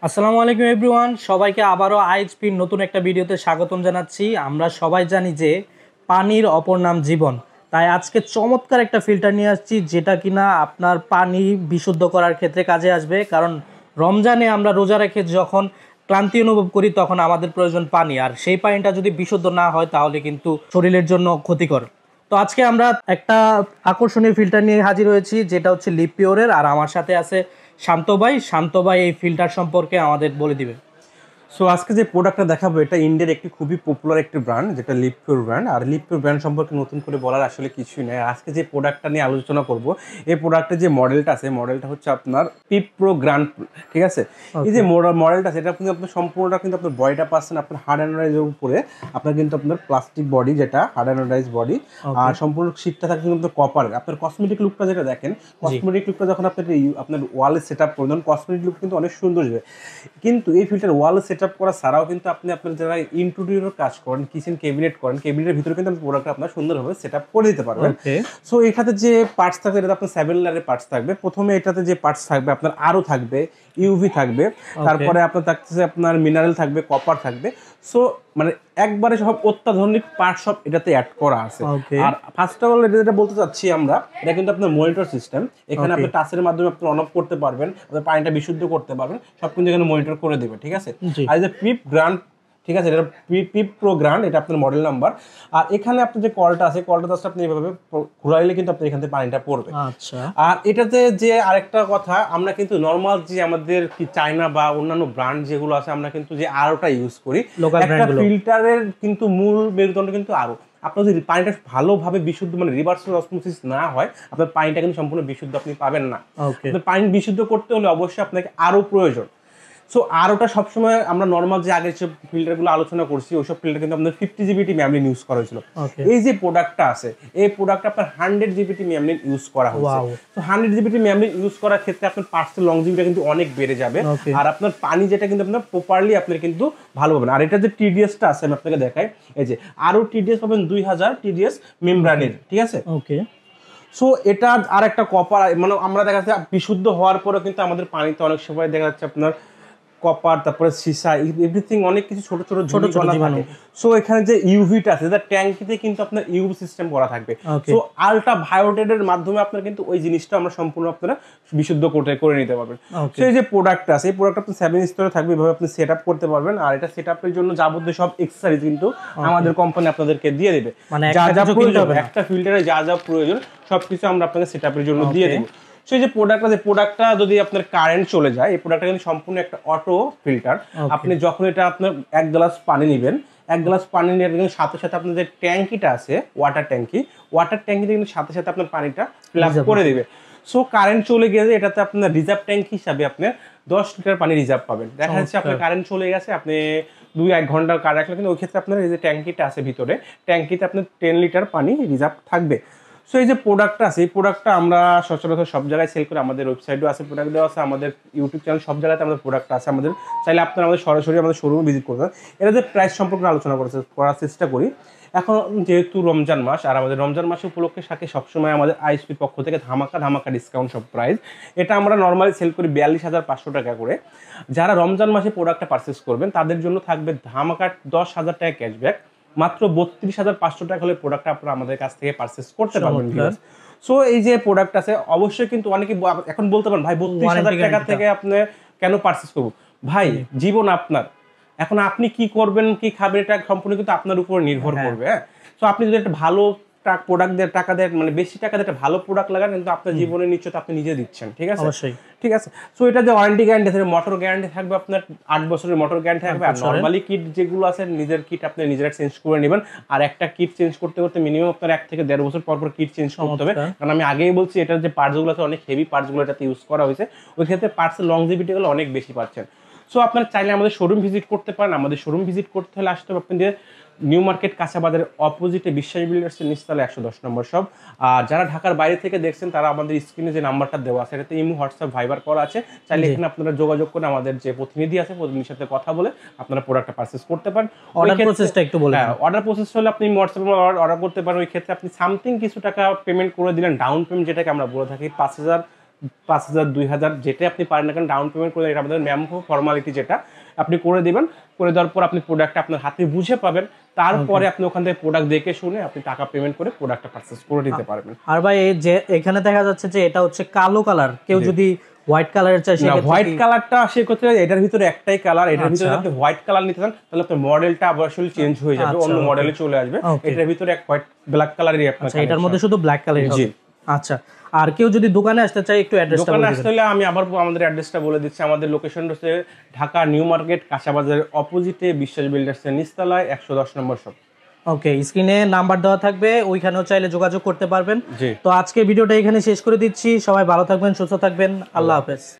আসসালামু আলাইকুম এভরিওয়ান, সবাইকে আবারও আইএইচপির নতুন একটা ভিডিওতে স্বাগতম জানাচ্ছি। আমরা সবাই জানি যে পানির অপর নাম জীবন। তাই আজকে চমৎকার একটা ফিল্টার নিয়ে আসছি, যেটা কিনা আপনার পানি বিশুদ্ধ করার ক্ষেত্রে কাজে আসবে। কারণ রমজানে আমরা রোজা রেখে যখন ক্লান্তি অনুভব করি তখন আমাদের প্রয়োজন পানি, আর সেই পানিটা যদি বিশুদ্ধ না হয় তাহলে কিন্তু শরীরের জন্য ক্ষতিকর। তো আজকে আমরা একটা আকর্ষণীয় ফিল্টার নিয়ে হাজির হয়েছি, যেটা হচ্ছে লিপ পিওরের। আর আমার সাথে আছে শান্ত ভাই এই ফিল্টার সম্পর্কে আমাদের বলে দিবে। সো আজকে যে প্রোডাক্টটা দেখাবো এটা ইন্ডিয়ার একটি খুবই পপুলার একটি ব্র্যান্ড, যেটা লিপপিওর ব্র্যান্ড। আর লিপপিওর ব্র্যান্ড সম্পর্কে নতুন করে বলার আসলে কিছুই নেই। আজকে যে প্রোডাক্টটা নিয়ে আলোচনা করব, এই প্রোডাক্টের যে মডেলটা আছে, মডেলটা হচ্ছে আপনার পিপ প্রো গ্র্যান্ড। ঠিক আছে, এই যে মডেলটা আছে এটা কিন্তু আপনার সম্পূর্ণটা কিন্তু আপনার বডিটা পাচ্ছেন আপনার হার্ড অ্যানোডাইজের উপরে। আপনার কিন্তু আপনার প্লাস্টিক বডি, যেটা হার্ড অ্যানোডাইজ বডি, আর সম্পূর্ণ শীটটা থাকে কিন্তু আপনার কপারের। আপনার কসমেটিক লুকটা যেটা দেখেন, কসমেটিক লুকটা যখন আপনার ওয়ালে সেট আপ করবেন, কসমেটিক লুক কিন্তু অনেক সুন্দর হবে। কিন্তু এই ফিল্টার ওয়ালে সেট আপ করা ছাড়াও কিন্তু আপনি আপনার যারা ইন্টেরিয়র কাজ করেন, কিচেন ক্যাবিনেট করেন, ক্যাবিনেটের ভিতরে কিন্তু আপনি প্রোডাক্ট আপনার সুন্দরভাবে সেট আপ করে দিতে পারবেন। সো এটাতে যে পার্টস থাকবে, এটাতে আপনার 7 লেয়ারের পার্টস থাকবে। প্রথমে এটাতে যে পার্টস থাকবে আপনার আরও থাকবে, ইউভি থাকবে, তারপরে আপনার থাকতেছে আপনার মিনারেল থাকবে, কপার থাকবে। সো মানে একবারে সব অত্যাধুনিক পার্ট সব এটাতে অ্যাড করা আছে। আর ফার্স্ট অফ অল এটা যেটা বলতে চাচ্ছি আমরা, এটা কিন্তু আপনার মনিটর সিস্টেম। এখানে আপনি টাচের মাধ্যমে আপনি অন অফ করতে পারবেন, আপনার পানিটা বিশুদ্ধ করতে পারবেন, সব কিন্তু এখানে মনিটর করে দেবে। ঠিক আছে, আর এই যে পিপ গ্র্যান্ড, ঠিক আছে, এটা পিপ প্রো গ্র্যান্ড, এটা আপনার মডেল নাম্বার। আর এখানে আপনার যে কলটা আছে, কলটা জাস্ট আপনি এইভাবে ঘুরাইলে কিন্তু আপনি এখান থেকে পানিটা পড়বে। আচ্ছা, আর এটাতে যে আরেকটা কথা, আমরা কিন্তু নর্মাল যে আমাদের কি চায়না বা অন্যান্য ব্র্যান্ড যেগুলো আছে, আমরা কিন্তু যে আরোটা ইউজ করি, একটা ফিল্টারের কিন্তু মূল মেরুদণ্ড কিন্তু আরো। আপনার যদি পানিটা ভালোভাবে বিশুদ্ধ মানে রিভার্সাল অসমোসিস না হয়, আপনার পানিটা কিন্তু সম্পূর্ণ বিশুদ্ধ আপনি পাবেন না। আপনার পানি বিশুদ্ধ করতে হলে অবশ্যই আপনাকে আরো প্রয়োজন। সো আর ওটা সবসময় আমরা নর্মাল যে আগের যে ফিল্টারগুলো আলোচনা করছি, ওইসব ফিল্টার কিন্তু আপনার 50 জিবিটি মেমরি ইউজ করা হয়েছিল। এই যে প্রোডাক্টটা আছে, এই প্রোডাক্টটা আপনার 100 জিবিটি মেমরি ইউজ করা হয়েছে। তো 100 জিবিটি মেমরি ইউজ করার ক্ষেত্রে আপনার পার্সেল লংজিভিটি কিন্তু অনেক বেড়ে যাবে। আর আপনার পানি যেটা কিন্তু আপনার প্রপারলি আপনার কিন্তু ভালো পাবেন। আর এটা যে টিডিএসটা আছে আমি আপনাকে দেখাই, এই যে আরো টিডিএস পাবেন 2000 টিডিএস মেমব্রানের। ঠিক আছে, ওকে। সো এটা আর একটা কপার, মানে আমরা দেখা যাচ্ছে বিশুদ্ধ হওয়ার পরে কিন্তু আমাদের পানিতে অনেক সময় দেখা যাচ্ছে আপনার কপার, তারপরে সীসা, এভরিথিং অনেক কিছু ছোট ছোট জীবাণু। সো এখানে যে ইউভিটা আছে, ট্যাঙ্কিতে কিন্তু আপনার ইউভি সিস্টেম করা থাকবে। সো আলট্রা ভায়োলেটের মাধ্যমে আপনার কিন্তু ওই জিনিসটা আমরা সম্পূর্ণ আপনারা বিশুদ্ধ করে নিতে পারবেন। সো এই যে প্রোডাক্টটা আছে, এই প্রোডাক্ট আপনার 7 স্তরে থাকবে, এভাবে আপনি সেট আপ করতে পারবেন। আর এটা সেট আপের জন্য যাবতীয় সব এক্সেসরিজ কিন্তু আমাদের কোম্পানি আপনাদেরকে দিয়ে দেবে। যা যা প্রয়োজন, একটা ফিল্টারে যা যা প্রয়োজন সবকিছু আমরা আপনাকে সেট আপের জন্য দিয়ে দেবো। সেই যে প্রোডাক্টটা যদি আপনার কারেন্ট চলে যায়, এই প্রোডাক্টটা কিন্তু সম্পূর্ণ একটা অটো ফিল্টার। আপনি যখন এটা আপনার 1 গ্লাস পানি নেবেন, 1 গ্লাস পানি নিয়ে কিন্তু সাথে সাথে আপনার যে ট্যাঙ্কিটা আছে, ওয়াটার ট্যাঙ্কিতে কিন্তু সাথে সাথে আপনার পানিটা ফিল আপ করে দেবে। সো কারেন্ট চলে গেলে এটাতে আপনার রিজার্ভ ট্যাঙ্ক হিসাবে আপনার 10 লিটার পানি রিজার্ভ পাবেন। দেখা যাচ্ছে আপনার কারেন্ট চলে গেছে, আপনি 2-1 ঘন্টা কার রাখলে কিন্তু ওই ক্ষেত্রে আপনার এই যে ট্যাঙ্কিটা আছে ভিতরে, ট্যাঙ্কিতে আপনার 10 লিটার পানি রিজার্ভ থাকবে। সো এই যে প্রোডাক্টটা আছে, এই প্রোডাক্টটা আমরা সচরাচর সব জায়গায় সেল করি। আমাদের ওয়েবসাইটও আছে, প্রোডাক্ট দেওয়া আছে, আমাদের ইউটিউব চ্যানেল, সব জায়গাতে আমাদের প্রোডাক্ট আছে। আমাদের চাইলে আপনারা আমাদের সরাসরি আমাদের শোরুমে ভিজিট করবেন। এটা যে প্রাইস সম্পর্কে আলোচনা করার চেষ্টা করি। এখন যেহেতু রমজান মাস, আর আমাদের রমজান মাস উপলক্ষে সাথে সবসময় আমাদের আইএসপির পক্ষ থেকে ধামাকা ডিসকাউন্ট সব প্রাইস। এটা আমরা নর্মালি সেল করি 42,500 টাকা করে। যারা রমজান মাসে প্রোডাক্টটা পারচেস করবেন তাদের জন্য থাকবে ধামাকা 10,000 টাকা ক্যাশব্যাক। মাত্র 32,500 টাকা হলে প্রোডাক্টটা আপনারা আমাদের কাছ থেকে পারচেস করতে পারবেন। সো এই যে প্রোডাক্ট আছে, অবশ্যই কিন্তু অনেকে এখন বলতে পারেন ভাই 32,000 টাকা থেকে আপনি কেন পারচেস করবো? ভাই, জীবন আপনার। এখন আপনি কি করবেন, কি খাবেন, এটা সম্পূর্ণ কিন্তু আপনার উপর নির্ভর করবে। হ্যাঁ, সো আপনি যদি একটা ভালো প্রোডাক্ট দিয়ে টাকা দেন, মানে বেশি টাকা দিয়ে একটা ভালো প্রোডাক্ট লাগান, কিন্তু আপনার জীবনের নিশ্চয়তা আপনি নিজে দিচ্ছেন। ঠিক আছে, অবশ্যই ঠিক আছে। সো এটা যে ওয়ারেন্টি গ্যারান্টি আছে, মোটর গ্যারান্টি থাকবে আপনার 8 বছরের মোটর গ্যারান্টি থাকবে। আর নরমালি কিট যেগুলো আছে, নিজের কিট আপনি নিজেরা চেঞ্জ করে নেবেন। আর একটা কিট চেঞ্জ করতে করতে মিনিমাম আপনার 1 থেকে 1.5 বছর পর কিট চেঞ্জ করতে হবে। কারণ আমি আগেই বলছি, এটার যে পার্টসগুলো আছে অনেক হেভি পার্টসগুলো এটাতে ইউজ করা হয়েছে, ওই ক্ষেত্রে পার্টসের লংজিভিটিগুলো অনেক বেশি পাচ্ছেন। সো আপনারা চাইলে আমাদের শোরুম ভিজিট করতে পারেন। আমাদের শোরুম ভিজিট করতে হলে আসতে হবে আপনাদের নিউ মার্কেট কাঁচাবাজারের অপোজিটে বিশ্বাস বিল্ডার্সের নিচতলা 110 নম্বর সব। আর যারা ঢাকার বাইরে থেকে দেখছেন তারা আমাদের স্ক্রিনে যে নাম্বারটা দেওয়া আছে, এটাতে ইমো, হোয়াটসঅ্যাপ, ভাইবার করা আছে। চাইলে এখানে আপনারা যোগাযোগ করে আমাদের যে প্রতিনিধি আছে, প্রতিনিধির সাথে কথা বলে আপনারা প্রোডাক্টটা পারচেস করতে পারেন। অর্ডার প্রসেসটা একটু বলেন। হ্যাঁ, অর্ডার প্রসেস হলে আপনি হোয়াটসঅ্যাপে অর্ডার করতে পারেন। ওই ক্ষেত্রে আপনি সামথিং কিছু টাকা পেমেন্ট করে দিলেন, ডাউন পেমেন্ট যেটাকে আমরা বলে থাকি 5,000 5,000 2,000 যেটা আপনি পারেন না কেন ডাউন পেমেন্ট করে, এটা আমাদের ম্যাম ফর্মালিটি যেটা আপনি করে দিবেন। করে দেওয়ার পর আপনি প্রোডাক্টটা আপনার হাতে বুঝে পাবেন, তারপরে আপনি ওখান থেকে প্রোডাক্ট দেখে শুনে আপনি টাকা পেমেন্ট করে প্রোডাক্টটা পারচেজ করে নিতে পারবেন। আর ভাই এই যে এখানে দেখা যাচ্ছে যে এটা হচ্ছে কালো কালার, কেউ যদি হোয়াইট কালারের চাই সেক্ষেত্রে হোয়াইট কালারটা সেক্ষেত্রে এটার ভিতরে একটাই কালার, এটার ভিতরে আপনি হোয়াইট কালার নিতে চান তাহলে আপনার মডেলটা অবশ্যই চেঞ্জ হয়ে যাবে, অন্য মডেলে চলে আসবে। এটার ভিতরে এক হোয়াইট ব্ল্যাক কালারই আপনার, আচ্ছা এটার মধ্যে শুধু ব্ল্যাক কালারই হবে। আচ্ছা আর কেউ যদি দোকানে আসতে চায় একটু অ্যাড্রেসটা বলে দিবেন। দোকানে আসলে আমি আবার আমাদের অ্যাড্রেসটা বলে দিচ্ছি। আমাদের লোকেশন হচ্ছে ঢাকা নিউ মার্কেট কাঁচাবাজারের অপোজিটে বিশ্বাস বিল্ডার্সের নিচতলায় 110 নম্বর শপ। ওকে, স্ক্রিনে নাম্বার দেওয়া থাকবে, ওইখানেও চাইলে যোগাযোগ করতে পারবেন। তো আজকে ভিডিওটা এখানে শেষ করে দিচ্ছি। সবাই ভালো থাকবেন, সুস্থ থাকবেন, আল্লাহ হাফেজ।